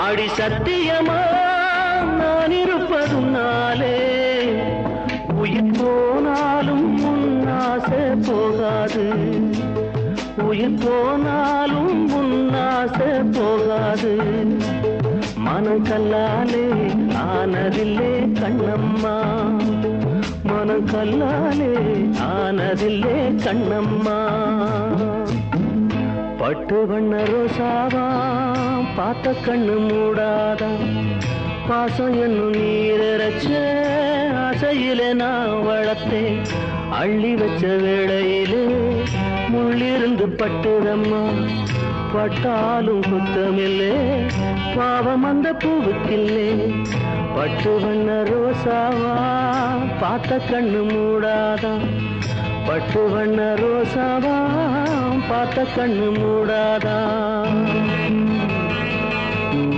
அடி சத்தியமா நான் இருப்பதுனாலே உயிர் போனாலும் முன்னாசை போகாது, உயிர் போனாலும் முன்னாசை போகாது. மனம் கல்லாலே ஆனதில்லே கண்ணம்மா, மனம் கல்லாலே ஆனதில்லே கண்ணம்மா. பட்டு வண்ண ரோசாவா பார்த்த கண்ணு மூடாதா, பாசம் என்னும் நீரச்ச ஆசையிலே நான் வளர்த்தேன். அள்ளி வச்ச வேளையிலே முள்ளிருந்து பட்டுதம்மா, பட்டாலும் குத்தமில்லே பாவம் அந்த பூவுக்கில்லே. பட்டு வண்ண ரோசாவா பார்த்த கண்ணு மூடாதா, பட்டு வண்ண ரோசாவா பார்த்த கண்ணு மூடாதா.